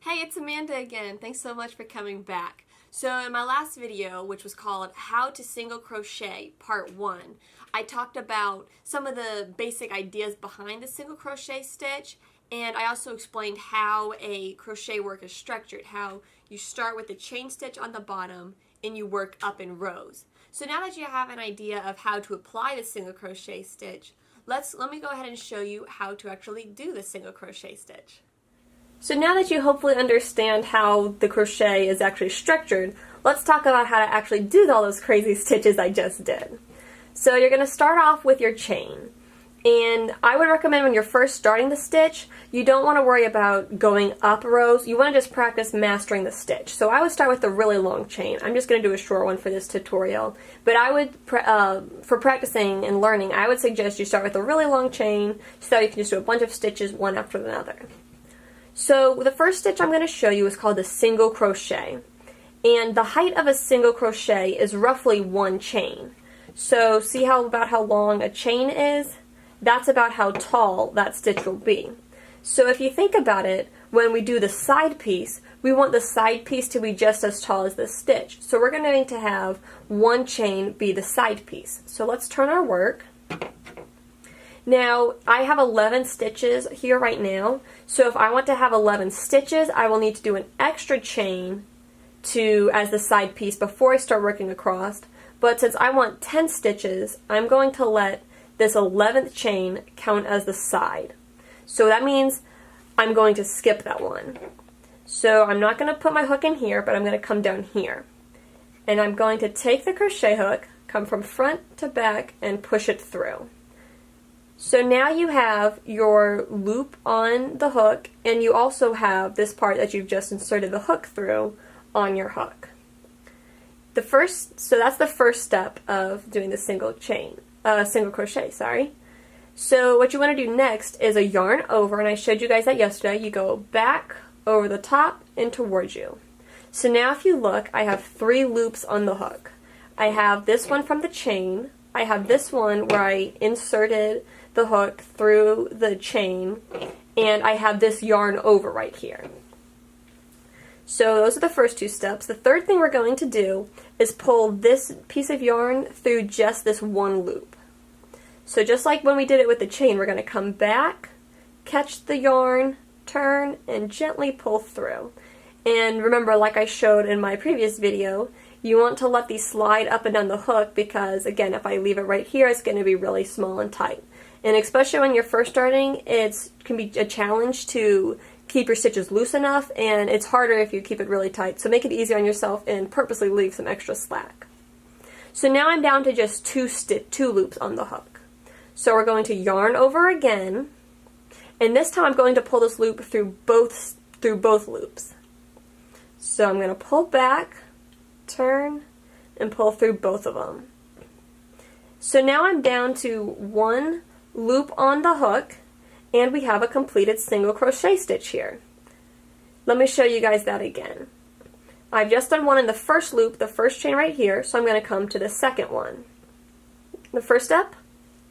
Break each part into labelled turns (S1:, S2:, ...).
S1: Hey, it's Amanda again. Thanks so much for coming back. So in my last video, which was called How to Single Crochet Part 1, I talked about some of the basic ideas behind the single crochet stitch, and I also explained how a crochet work is structured, how you start with the chain stitch on the bottom and you work up in rows. So now that you have an idea of how to apply the single crochet stitch, let me go ahead and show you how to actually do the single crochet stitch. So now that you hopefully understand how the crochet is actually structured, let's talk about how to actually do all those crazy stitches I just did. So you're going to start off with your chain. And I would recommend when you're first starting the stitch, you don't want to worry about going up rows. You want to just practice mastering the stitch. So I would start with a really long chain. I'm just going to do a short one for this tutorial. But I would, for practicing and learning, I would suggest you start with a really long chain so you can just do a bunch of stitches one after another. So the first stitch I'm going to show you is called the single crochet. And the height of a single crochet is roughly one chain. So see about how long a chain is? That's about how tall that stitch will be. So if you think about it, when we do the side piece, we want the side piece to be just as tall as the stitch. So we're going to have one chain be the side piece. So let's turn our work. Now, I have 11 stitches here right now, so if I want to have 11 stitches, I will need to do an extra chain as the side piece before I start working across. But since I want 10 stitches, I'm going to let this 11th chain count as the side. So that means I'm going to skip that one. So I'm not going to put my hook in here, but I'm going to come down here. And I'm going to take the crochet hook, come from front to back, and push it through. So now you have your loop on the hook, and you also have this part that you've just inserted the hook through on your hook. So that's the first step of doing the single crochet, sorry. So what you want to do next is a yarn over, and I showed you guys that yesterday. You go back, over the top, and towards you. So now if you look, I have 3 loops on the hook. I have this one from the chain, I have this one where I inserted the hook through the chain, and I have this yarn over right here. So those are the first 2 steps. The third thing we're going to do is pull this piece of yarn through just this one loop. So just like when we did it with the chain, we're going to come back, catch the yarn, turn, and gently pull through. And remember, like I showed in my previous video, you want to let these slide up and down the hook because, again, if I leave it right here, it's going to be really small and tight. And especially when you're first starting, it can be a challenge to keep your stitches loose enough, and it's harder if you keep it really tight. So make it easier on yourself and purposely leave some extra slack. So now I'm down to just 2 loops on the hook. So we're going to yarn over again, and this time I'm going to pull this loop through both loops. So I'm going to pull back, turn, and pull through both of them. So now I'm down to 1 loop on the hook, and we have a completed single crochet stitch here. Let me show you guys that again. I've just done one in the first loop, the first chain right here, so I'm going to come to the second one. The first step,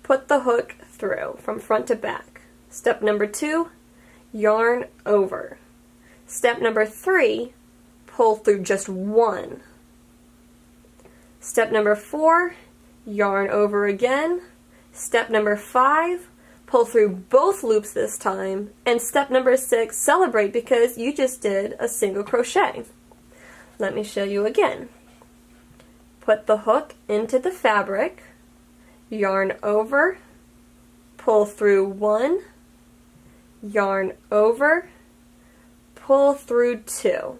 S1: put the hook through from front to back. Step number 2, yarn over. Step number 3, pull through just 1. Step number 4, yarn over again. Step number 5, pull through both loops this time. And step number 6, celebrate because you just did a single crochet. Let me show you again. Put the hook into the fabric, yarn over, pull through 1, yarn over, pull through 2.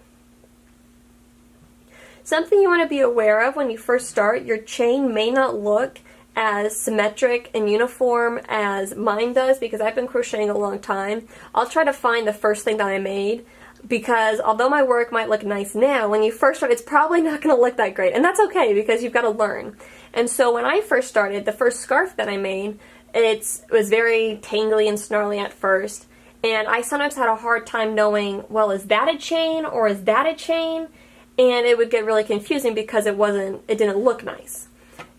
S1: Something you want to be aware of when you first start, your chain may not look as symmetric and uniform as mine does because I've been crocheting a long time. I'll try to find the first thing that I made because although my work might look nice now, when you first start it's probably not going to look that great, and that's okay because you've got to learn. And so when I first started, the first scarf that I made, it was very tangly and snarly at first, and I sometimes had a hard time knowing, well, is that a chain or is that a chain? And it would get really confusing because it didn't look nice.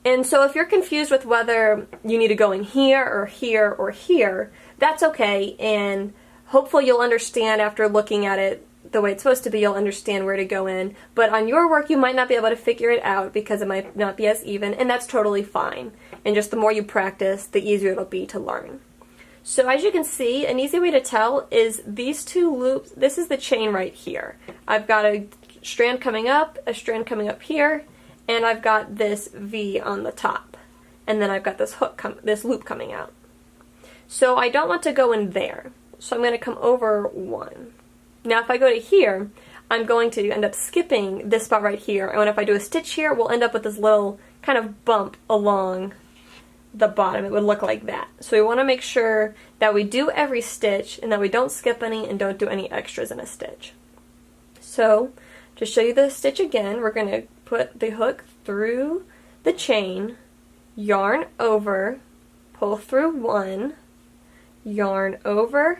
S1: And so if you're confused with whether you need to go in here or here or here, that's okay, and hopefully you'll understand after looking at it the way it's supposed to be, you'll understand where to go in. But on your work, you might not be able to figure it out because it might not be as even, and that's totally fine. And just the more you practice, the easier it'll be to learn. So as you can see, an easy way to tell is these two loops. This is the chain right here. I've got a strand coming up, a strand coming up here, and I've got this V on the top. And then I've got this this loop coming out. So I don't want to go in there. So I'm going to come over one. Now if I go to here, I'm going to end up skipping this spot right here. And if I do a stitch here, we'll end up with this little kind of bump along the bottom. It would look like that. So we want to make sure that we do every stitch and that we don't skip any and don't do any extras in a stitch. So to show you the stitch again, we're going to put the hook through the chain, yarn over, pull through one, yarn over,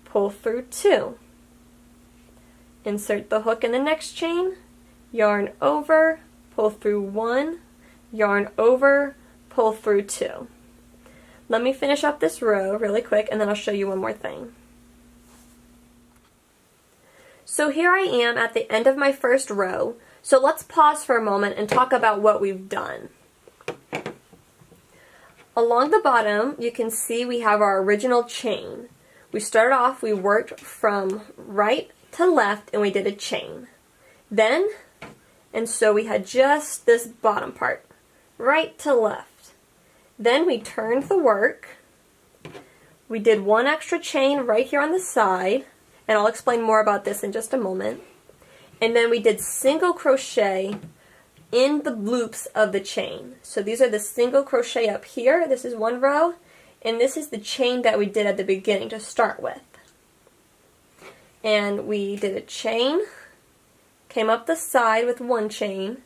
S1: pull through two. Insert the hook in the next chain, yarn over, pull through one, yarn over, pull through two. Let me finish up this row really quick and then I'll show you one more thing. So here I am at the end of my first row. So let's pause for a moment and talk about what we've done. Along the bottom, you can see we have our original chain. We started off, we worked from right to left and we did a chain. Then, and so we had just this bottom part, right to left. Then we turned the work. We did one extra chain right here on the side, and I'll explain more about this in just a moment. And then we did single crochet in the loops of the chain. So these are the single crochet up here. This is one row, and this is the chain that we did at the beginning to start with. And we did a chain, came up the side with one chain,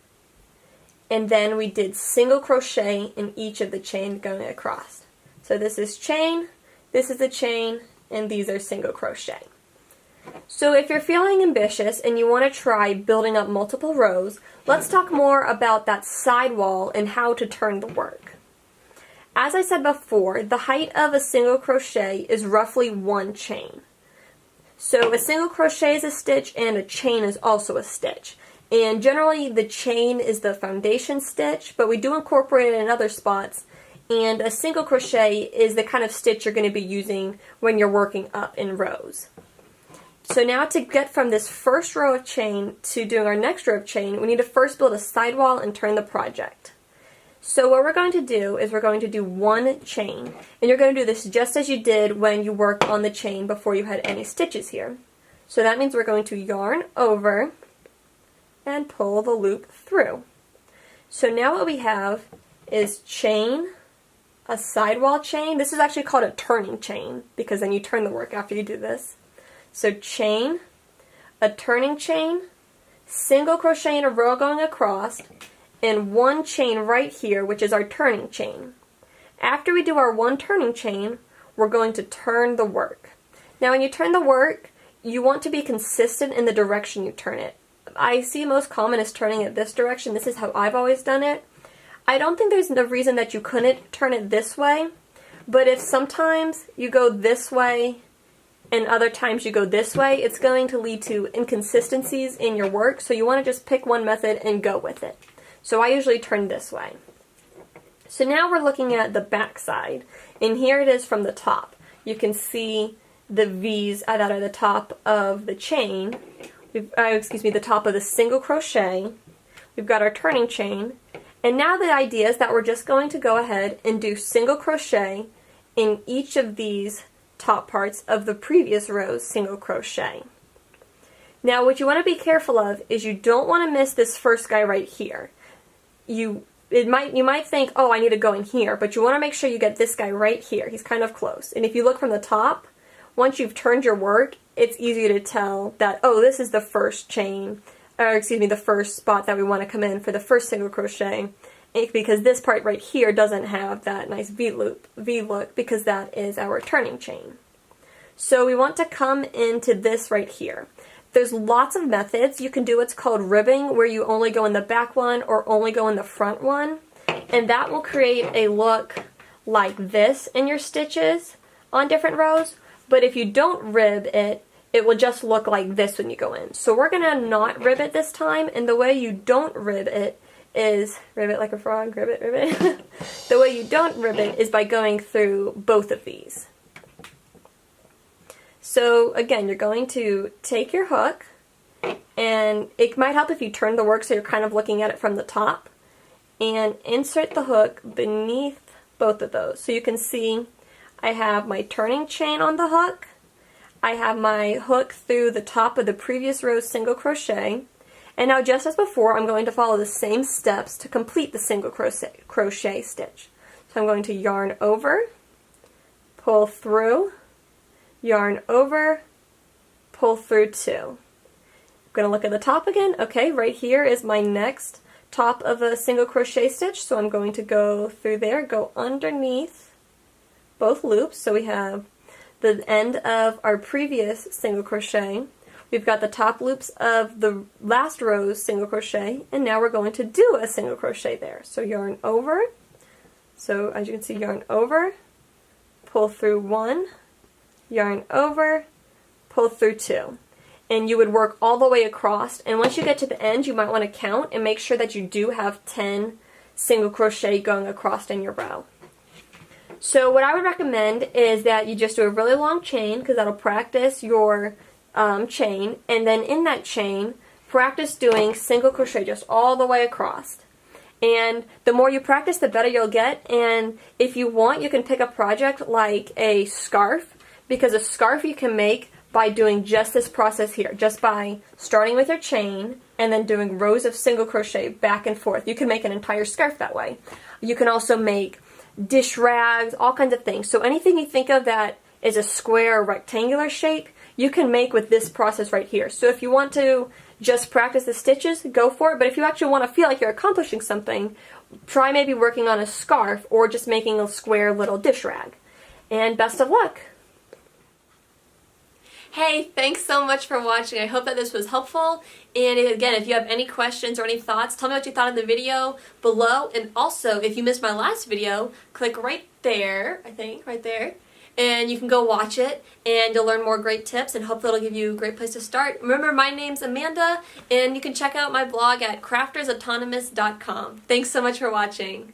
S1: and then we did single crochet in each of the chain going across. So this is chain, this is a chain, and these are single crochet. So if you're feeling ambitious and you want to try building up multiple rows, let's talk more about that sidewall and how to turn the work. As I said before, the height of a single crochet is roughly one chain. So a single crochet is a stitch and a chain is also a stitch. And generally the chain is the foundation stitch, but we do incorporate it in other spots. And a single crochet is the kind of stitch you're going to be using when you're working up in rows. So now to get from this first row of chain to doing our next row of chain, we need to first build a sidewall and turn the project. So what we're going to do is we're going to do one chain. And you're going to do this just as you did when you worked on the chain before you had any stitches here. So that means we're going to yarn over and pull the loop through. So now what we have is chain, a sidewall chain. This is actually called a turning chain because then you turn the work after you do this. So chain, a turning chain, single crochet in a row going across, and one chain right here, which is our turning chain. After we do our one turning chain, we're going to turn the work. Now when you turn the work, you want to be consistent in the direction you turn it. I see most common is turning it this direction. This is how I've always done it. I don't think there's no reason that you couldn't turn it this way, but if sometimes you go this way and other times you go this way, it's going to lead to inconsistencies in your work, so you want to just pick one method and go with it. So I usually turn this way. So now we're looking at the back side, and here it is from the top. You can see the V's that are the top of the chain, the top of the single crochet. We've got our turning chain, and now the idea is that we're just going to go ahead and do single crochet in each of these top parts of the previous row's single crochet. Now what you want to be careful of is you don't want to miss this first guy right here. You might think, oh, I need to go in here, but you want to make sure you get this guy right here. He's kind of close. And if you look from the top, once you've turned your work, it's easy to tell that, oh, this is the first chain, the first spot that we want to come in for the first single crochet, because this part right here doesn't have that nice V look, because that is our turning chain. So we want to come into this right here. There's lots of methods. You can do what's called ribbing, where you only go in the back one or only go in the front one, and that will create a look like this in your stitches on different rows. But if you don't rib it, it will just look like this when you go in. So we're going to not rivet this time, and the way you don't rivet is, rivet like a frog, rivet, rivet. The way you don't rivet is by going through both of these. So again, you're going to take your hook, and it might help if you turn the work so you're kind of looking at it from the top, and insert the hook beneath both of those. So you can see I have my turning chain on the hook, I have my hook through the top of the previous row's single crochet, and now just as before I'm going to follow the same steps to complete the single crochet stitch. So I'm going to yarn over, pull through, yarn over, pull through 2. I'm going to look at the top again. Okay, right here is my next top of a single crochet stitch, so I'm going to go through there, go underneath both loops. So we have the end of our previous single crochet, we've got the top loops of the last row's single crochet, and now we're going to do a single crochet there. So yarn over, so as you can see, yarn over, pull through 1, yarn over, pull through 2. And you would work all the way across, and once you get to the end you might want to count and make sure that you do have 10 single crochet going across in your row. So what I would recommend is that you just do a really long chain, because that'll practice your chain, and then in that chain practice doing single crochet just all the way across. And the more you practice, the better you'll get. And if you want, you can pick a project like a scarf, because a scarf you can make by doing just this process here, just by starting with your chain and then doing rows of single crochet back and forth. You can make an entire scarf that way. You can also make dish rags, all kinds of things. So anything you think of that is a square or rectangular shape, you can make with this process right here. So if you want to just practice the stitches, go for it. But if you actually want to feel like you're accomplishing something, try maybe working on a scarf or just making a square little dish rag. And best of luck! Hey, thanks so much for watching. I hope that this was helpful. And again, if you have any questions or any thoughts, tell me what you thought of the video below. And also, if you missed my last video, click right there, I think, right there. And you can go watch it, and you'll learn more great tips, and hopefully it'll give you a great place to start. Remember, my name's Amanda, and you can check out my blog at craftersautonomous.com. Thanks so much for watching.